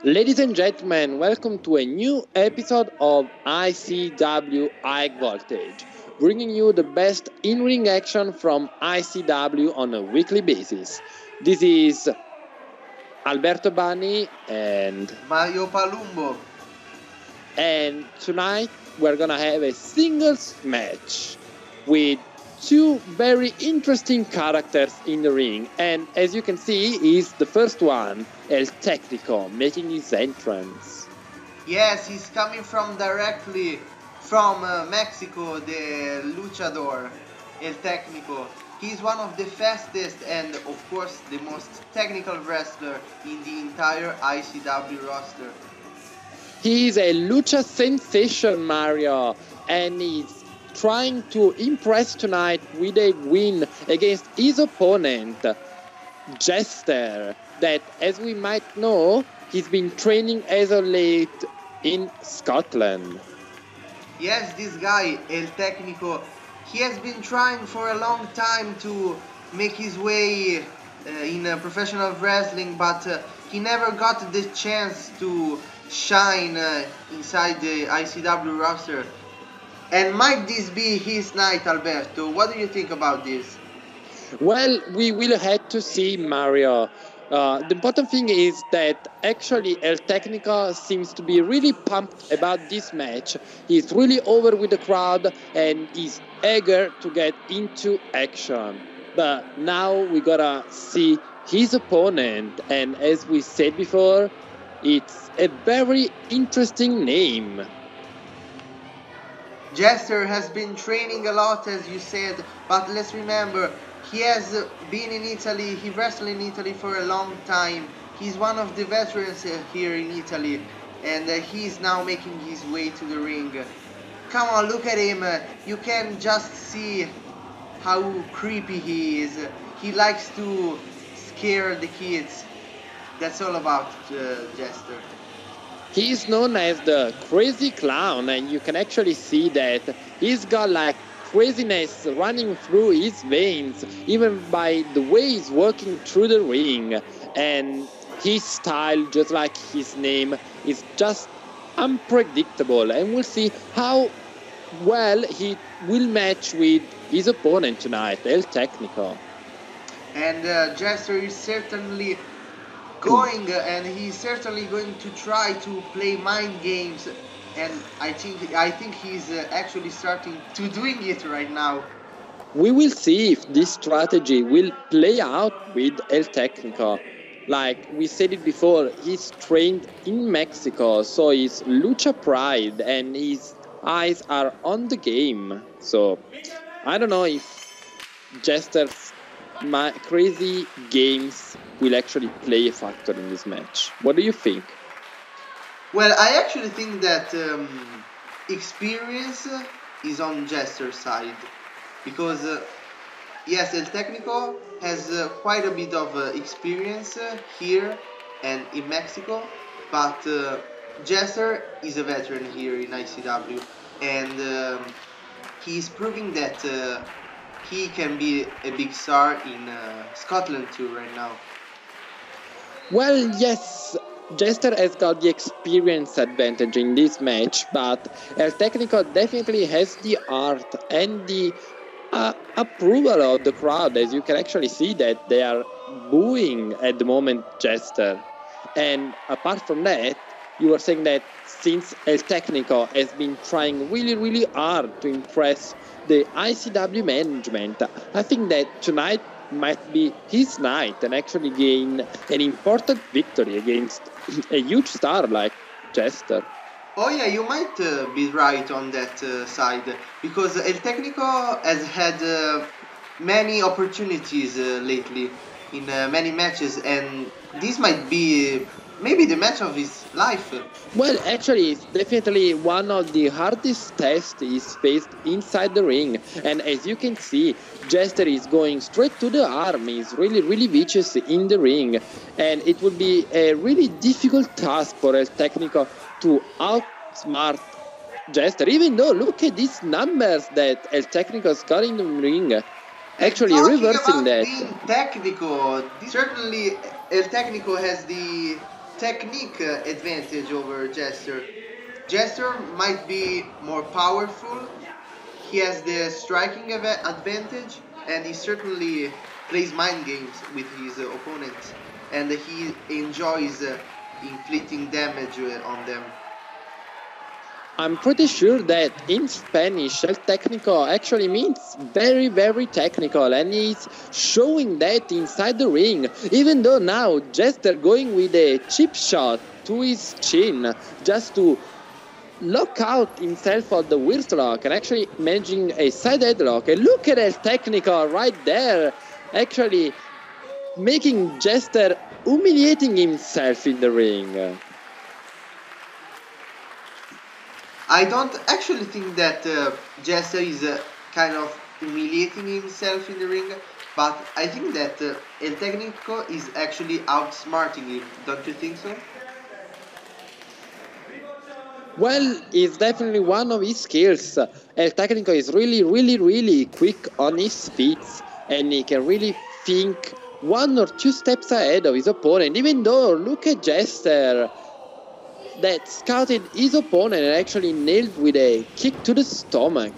Ladies and gentlemen, welcome to a new episode of ICW High Voltage, bringing you the best in-ring action from ICW on a weekly basis. This is Alberto Bani and Mario Palumbo. And tonight we're gonna have a singles match with two very interesting characters in the ring, and as you can see, is the first one, El Tecnico, making his entrance. Yes, he's coming directly from Mexico, the luchador, El Tecnico. He's one of the fastest and, of course, the most technical wrestler in the entire ICW roster. He is a lucha sensation, Mario, and he's trying to impress tonight with a win against his opponent, Jester, that, as we might know, he's been training as of late in Scotland. Yes, this guy, El Tecnico, he has been trying for a long time to make his way in professional wrestling, but he never got the chance to shine inside the ICW roster. And might this be his night, Alberto? What do you think about this? Well, we will have to see, Mario. The important thing is that actually El Tecnico seems to be really pumped about this match. He's really over with the crowd and he's eager to get into action. But now we gotta see his opponent, and as we said before, it's a very interesting name. Jester has been training a lot, as you said, but let's remember, he has been in Italy, he wrestled in Italy for a long time. He's one of the veterans here in Italy, and he's now making his way to the ring. Come on, look at him. You can just see how creepy he is. He likes to scare the kids. That's all about Jester. He is known as the crazy clown, and you can actually see that he's got like craziness running through his veins, even by the way he's walking through the ring. And his style, just like his name, is just unpredictable, and we'll see how well he will match with his opponent tonight, El Tecnico. And Jester is certainly he's certainly going to try to play mind games, and I think he's actually starting to doing it right now. We will see if this strategy will play out with El Tecnico. Like we said it before, he's trained in Mexico, so he's lucha pride and his eyes are on the game. So I don't know if Jester's crazy games will actually play a factor in this match. What do you think? Well, I actually think that experience is on Jester's side, because yes, El Tecnico has quite a bit of experience here and in Mexico, but Jester is a veteran here in ICW, and he's proving that he can be a big star in Scotland too right now. Well, yes, Jester has got the experience advantage in this match, but El Tecnico definitely has the art and the approval of the crowd, as you can actually see that they are booing at the moment Jester. And apart from that, you were saying that since El Tecnico has been trying really hard to impress the ICW management, I think that tonight might be his night and actually gain an important victory against a huge star like Jester. Oh yeah, you might be right on that side, because El Tecnico has had many opportunities lately in many matches, and this might be maybe the match of his life. Well, actually, it's definitely one of the hardest tests he's faced inside the ring. And as you can see, Jester is going straight to the arm. He's really vicious in the ring. And it would be a really difficult task for El Tecnico to outsmart Jester. Even though, look at these numbers that El Tecnico's got in the ring. Actually, reversing that. Being Tecnico, certainly El Tecnico has the technique advantage over Jester. Jester might be more powerful, he has the striking advantage, and he certainly plays mind games with his opponents, and he enjoys inflicting damage on them. I'm pretty sure that in Spanish, El Tecnico actually means very, very technical, and he's showing that inside the ring, even though now Jester going with a chip shot to his chin just to lock out himself on the wrist lock and actually managing a side headlock. And look at El Tecnico right there, actually making Jester humiliating himself in the ring. I don't actually think that Jester is kind of humiliating himself in the ring, but I think that El Tecnico is actually outsmarting him. Don't you think so? Well, it's definitely one of his skills. El Tecnico is really quick on his feet, and he can really think 1 or 2 steps ahead of his opponent, even though look at Jester that scouted his opponent and actually nailed with a kick to the stomach.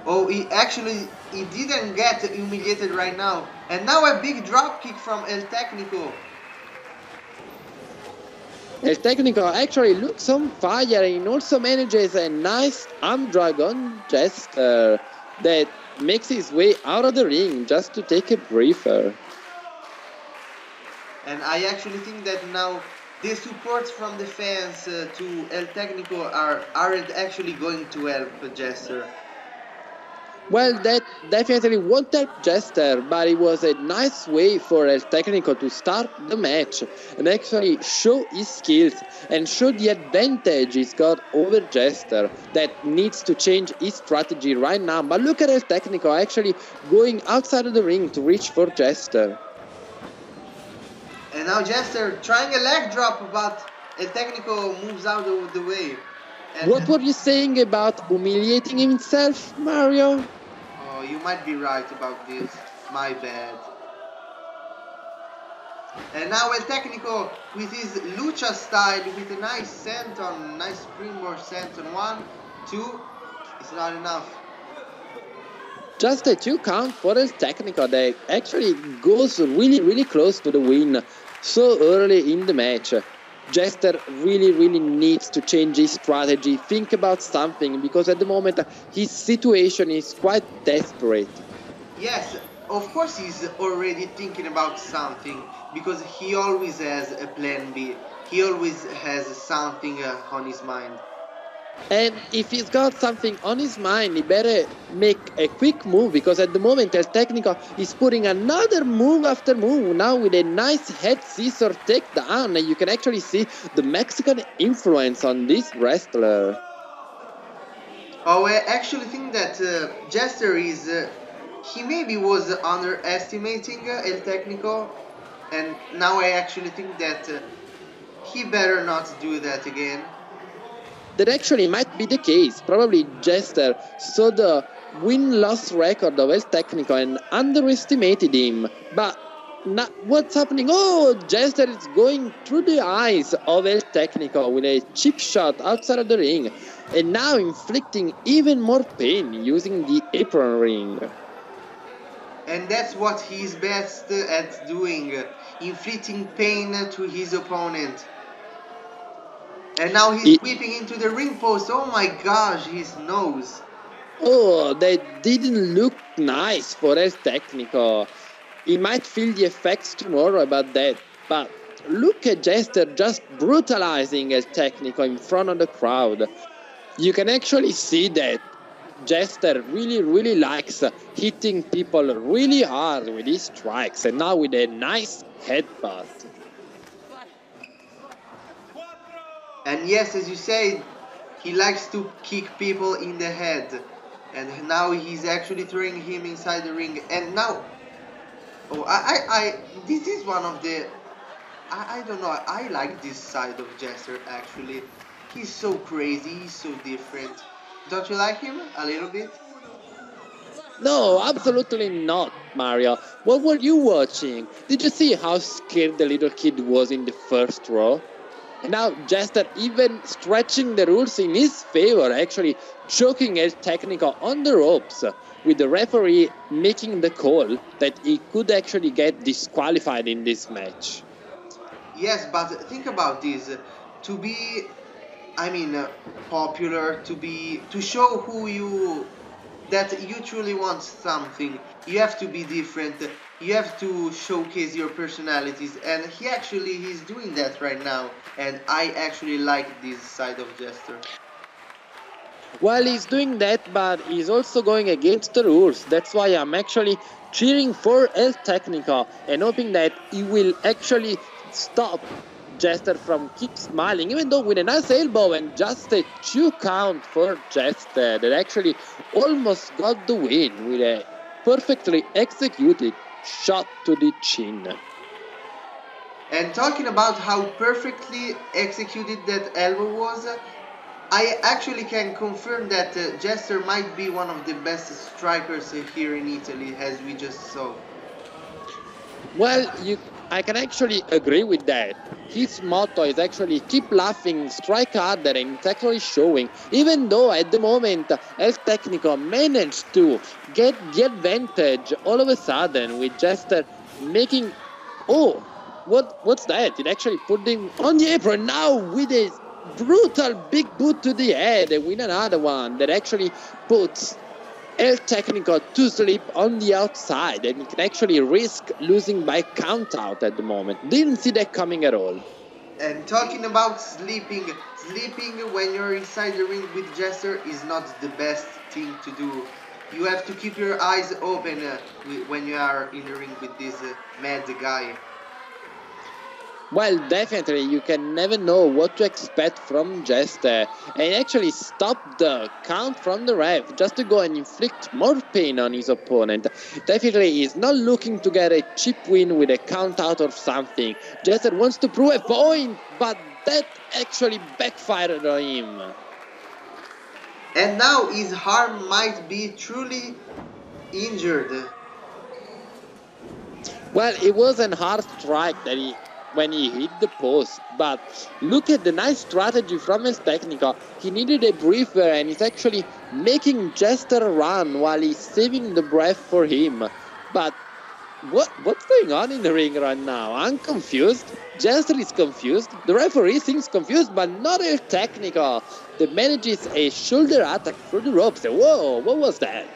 Oh, he didn't get humiliated right now. And now a big drop kick from El Tecnico. El Tecnico actually looks on fire and also manages a nice arm drag on Jester that makes his way out of the ring just to take a breather. And I actually think that now the support from the fans to El Tecnico aren't actually going to help Jester. Well, that definitely won't help Jester, but it was a nice way for El Tecnico to start the match and actually show his skills and show the advantage he's got over Jester that needs to change his strategy right now. But look at El Tecnico actually going outside of the ring to reach for Jester. And now Jester trying a leg drop, but El Tecnico moves out of the way. And what were you saying about humiliating himself, Mario? Oh, you might be right about this. My bad. And now El Tecnico with his lucha style, with a nice senton, nice springboard senton. 1, 2, it's not enough. Just a 2 count for El Tecnico that actually goes really close to the win so early in the match. Jester really needs to change his strategy, think about something, because at the moment his situation is quite desperate. Yes, of course he's already thinking about something, because he always has a plan B. He always has something on his mind. And if he's got something on his mind, he better make a quick move, because at the moment El Tecnico is putting another move after move, now with a nice head scissor takedown, and you can actually see the Mexican influence on this wrestler. Oh, I actually think that Jester is, he maybe was underestimating El Tecnico, and now I actually think that he better not do that again. That actually might be the case. Probably Jester saw the win-loss record of El Tecnico and underestimated him. But what's happening? Oh, Jester is going through the eyes of El Tecnico with a chip shot outside of the ring. And now inflicting even more pain using the apron ring. And that's what he's best at doing. Inflicting pain to his opponent. And now he's whipping into the ring post. Oh my gosh, his nose. Oh, that didn't look nice for El Tecnico. He might feel the effects tomorrow about that. But look at Jester just brutalizing El Tecnico in front of the crowd. You can actually see that Jester really likes hitting people really hard with his strikes. And now with a nice headbutt. And yes, as you say, he likes to kick people in the head. And now he's actually throwing him inside the ring. And now, oh, this is one of the, I don't know, I like this side of Jester actually. He's so crazy, he's so different. Don't you like him a little bit? No, absolutely not, Mario. What were you watching? Did you see how scared the little kid was in the first row? And now Jester even stretching the rules in his favor, actually choking El Tecnico on the ropes, with the referee making the call that he could actually get disqualified in this match. Yes, but think about this. To be, popular, to show that you truly want something, you have to be different. You have to showcase your personalities, and he's doing that right now. And I actually like this side of Jester. Well, he's doing that, but he's also going against the rules. That's why I'm actually cheering for El Tecnico and hoping that he will actually stop Jester from keep smiling, even though with a nice elbow and just a 2 count for Jester that actually almost got the win with a perfectly executed shot to the chin. And talking about how perfectly executed that elbow was, I actually can confirm that Jester might be one of the best strikers here in Italy, as we just saw. Well, I can actually agree with that. His motto is actually keep laughing, strike harder, and it's actually showing. Even though at the moment El Tecnico managed to get the advantage all of a sudden with Jester making... Oh, what's that? It actually put him on the apron now with a brutal big boot to the head and win another one that actually puts El Tecnico to sleep on the outside, and he can actually risk losing by count out at the moment. Didn't see that coming at all. And talking about sleeping when you're inside the ring with Jester is not the best thing to do. You have to keep your eyes open when you are in the ring with this mad guy. Well, definitely, you can never know what to expect from Jester. And actually stopped the count from the ref just to go and inflict more pain on his opponent. Definitely, he's not looking to get a cheap win with a count out or something. Jester wants to prove a point, but that actually backfired on him. And now his arm might be truly injured. Well, it was a hard strike when he hit the post, but look at the nice strategy from El Tecnico. He needed a breather and he's actually making Jester run while he's saving the breath for him. But what's going on in the ring right now? I'm confused. Jester is confused. The referee seems confused, but not El Tecnico. That manages a shoulder attack through the ropes. Whoa, what was that?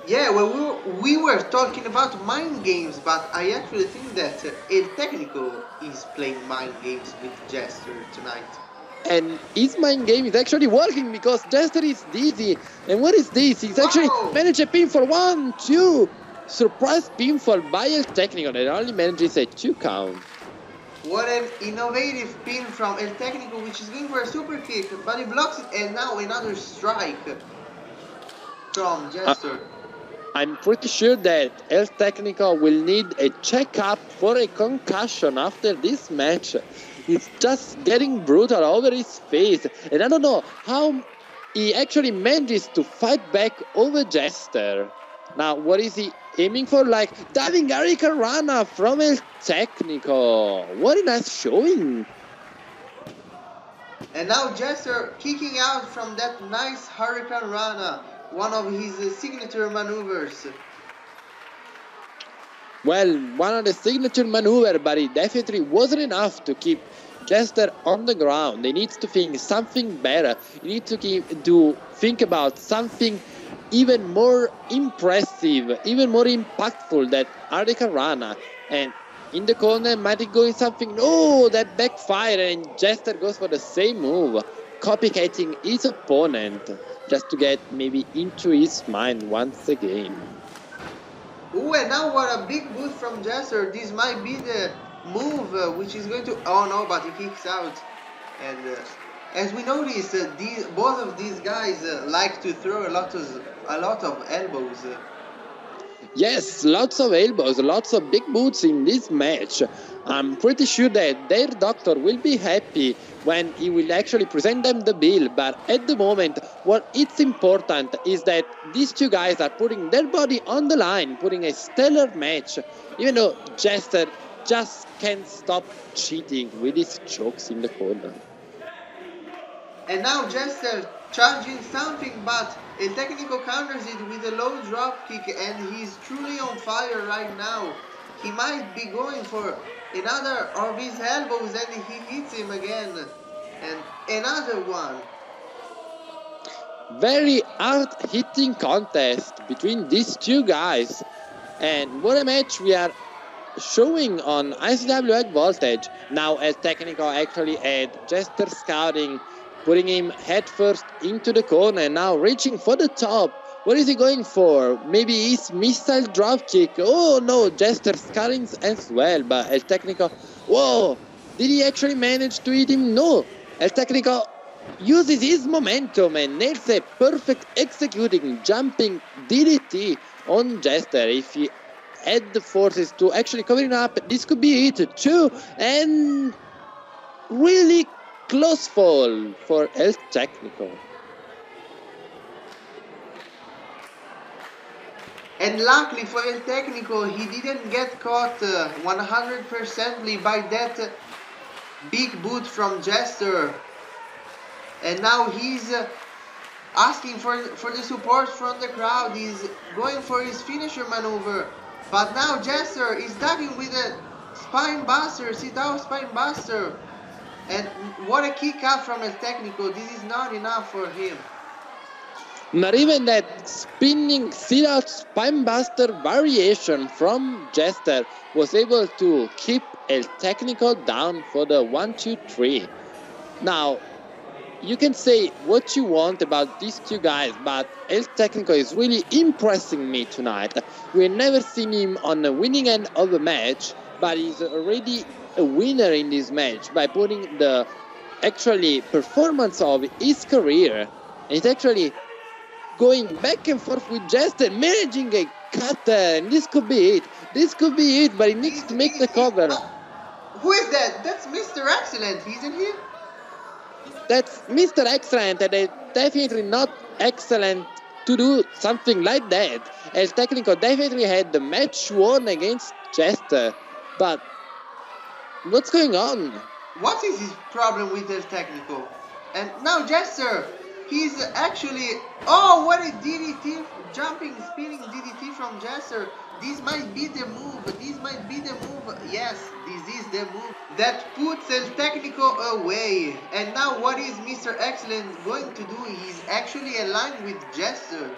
Yeah, well, we were talking about mind games, but I actually think that El Tecnico is playing mind games with Jester tonight. And his mind game is actually working because Jester is dizzy. And what is this? He's actually managed a pinfall. 1, 2. Surprise pinfall by El Tecnico that only manages a 2 count. What an innovative pin from El Tecnico, which is going for a super kick, but he blocks it, and now another strike from Jester. I'm pretty sure that El Tecnico will need a checkup for a concussion after this match. He's just getting brutal over his face, and I don't know how he actually manages to fight back over Jester. Now, what is he aiming for? Like diving Hurricanrana from El Tecnico. What a nice showing. And now Jester kicking out from that nice Hurricanrana, one of his signature maneuvers. Well, one of the signature maneuvers, but it definitely wasn't enough to keep Jester on the ground. He needs to think something better. He needs to think about something even more impressive, even more impactful than Hurricanrana. And in the corner, might he go in something? No, that backfired, and Jester goes for the same move, copycatting his opponent, just to get maybe into his mind once again. Ooh, and now what a big boost from Jester. This might be the move which is going to... Oh no, but he kicks out. And as we noticed, both of these guys like to throw a lot of elbows. Yes, lots of elbows, lots of big boots in this match. I'm pretty sure that their doctor will be happy when he will actually present them the bill, but at the moment, what it's important is that these two guys are putting their body on the line, putting a stellar match, even though Jester just can't stop cheating with his chokes in the corner. And now Jester charging something, but El Tecnico counters it with a low drop kick, and he's truly on fire right now. He might be going for another of his elbows, and he hits him again. And another one. Very hard-hitting contest between these two guys. And what a match we are showing on ICW High Voltage. Now El Tecnico actually had Jester scouting, putting him headfirst into the corner, now reaching for the top. What is he going for? Maybe his missile drop kick. Oh no, Jester scouting as well, but El Tecnico, whoa, did he actually manage to hit him? No, El Tecnico uses his momentum and nails a perfect executing jumping DDT on Jester. If he had the forces to actually cover him up, this could be it too. And really close fall for El Tecnico. And luckily for El Tecnico, he didn't get caught 100% by that big boot from Jester. And now he's asking for the support from the crowd. He's going for his finisher maneuver. But now Jester is ducking with a spine buster, sit-out spine buster. And what a kick out from El Tecnico. This is not enough for him. Not even that spinning sit-out spinebuster variation from Jester was able to keep El Tecnico down for the 1-2-3. Now, you can say what you want about these two guys, but El Tecnico is really impressing me tonight. We've never seen him on the winning end of a match, but he's already a winner in this match by putting the actually performance of his career. And he's actually going back and forth with Jester, managing a cutter, and this could be it. This could be it, but he needs to make the cover. Who is that? That's Mr. Excellent, isn't he? That's Mr. Excellent, and it's definitely not excellent to do something like that. El Tecnico definitely had the match won against Jester, but what's going on? What is his problem with El Tecnico? And now Jester, he's actually... Oh, what a DDT, jumping, spinning DDT from Jester. This might be the move. This might be the move. Yes, this is the move that puts El Tecnico away. And now what is Mr. Excellent going to do? He's actually aligned with Jester.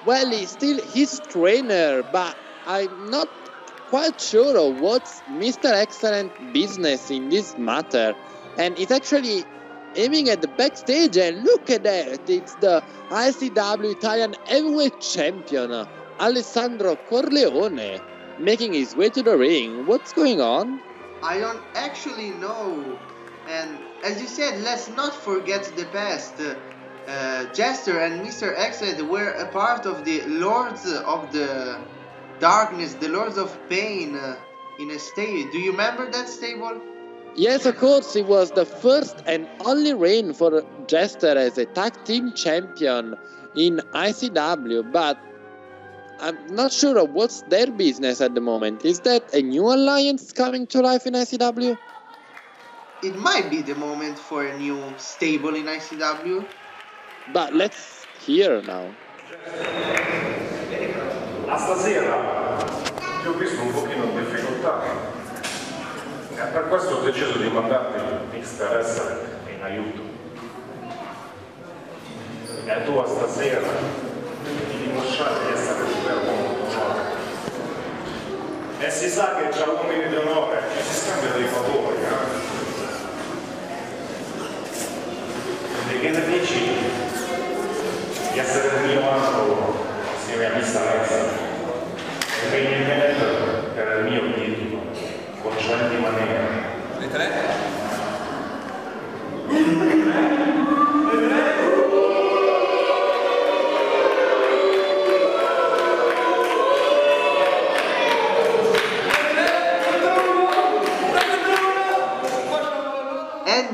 Well, he's still his trainer, but I'm not quite sure of what's Mr. Excellent business in this matter. And it's actually aiming at the backstage, and look at that, it's the ICW Italian Heavyweight Champion, Alessandro Corleone, making his way to the ring. What's going on? I don't actually know. And as you said, let's not forget the past. Jester and Mr. Excellent were a part of the Lords of the Darkness, the Lords of Pain in a stable. Do you remember that stable? Yes, of course, it was the first and only reign for Jester as a tag team champion in ICW, but I'm not sure of what's their business at the moment. Is that a new alliance coming to life in ICW? It might be the moment for a new stable in ICW. But let's hear now. A stasera ti ho visto un pochino in difficoltà. E per questo ho deciso di mandarti Mr. Excellent in aiuto. E tu stasera ti dimostrare di essere un vero uomo d'onore. E si sa che tra uomini di onore si scambiano dei favori, Quindi che ne dici di essere un mio angolo assieme a Mr. Excellent? E venire in mente per il mio titolo. Concenti maniera. Le tre?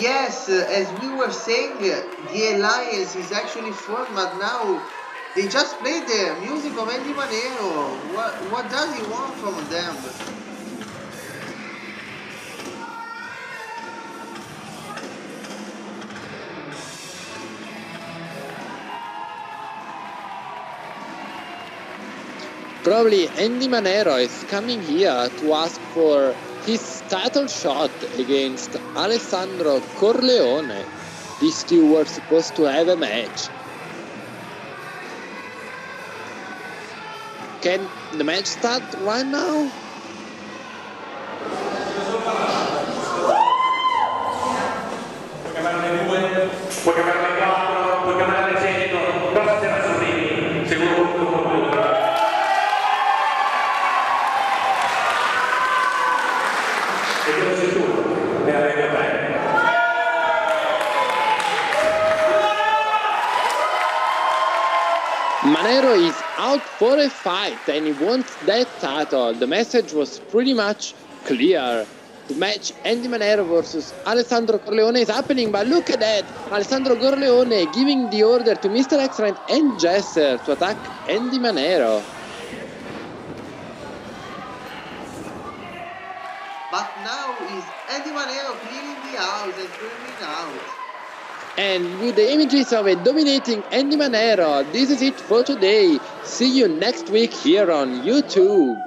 yes, as we were saying, the alliance is actually formed, but now they just played the music of Andy Manero. What does he want from them? Probably Andy Manero is coming here to ask for his title shot against Alessandro Corleone. These two were supposed to have a match. Can the match start right now? Puoi chiamarne 2, puoi chiamarne 4, puoi chiamarne 100, cosa stasera sorridi? Seguro tutto computer. E dove sei tu? Nella Lega 3. Manero is out for a fight and he wants that title. The message was pretty much clear. The match Andy Manero versus Alessandro Corleone is happening, but look at that! Alessandro Corleone giving the order to Mr. Excellent and Jesser to attack Andy Manero. But now is Andy Manero cleaning the house and clearing out. And with the images of a dominating Andy Manero, this is it for today. See you next week here on YouTube.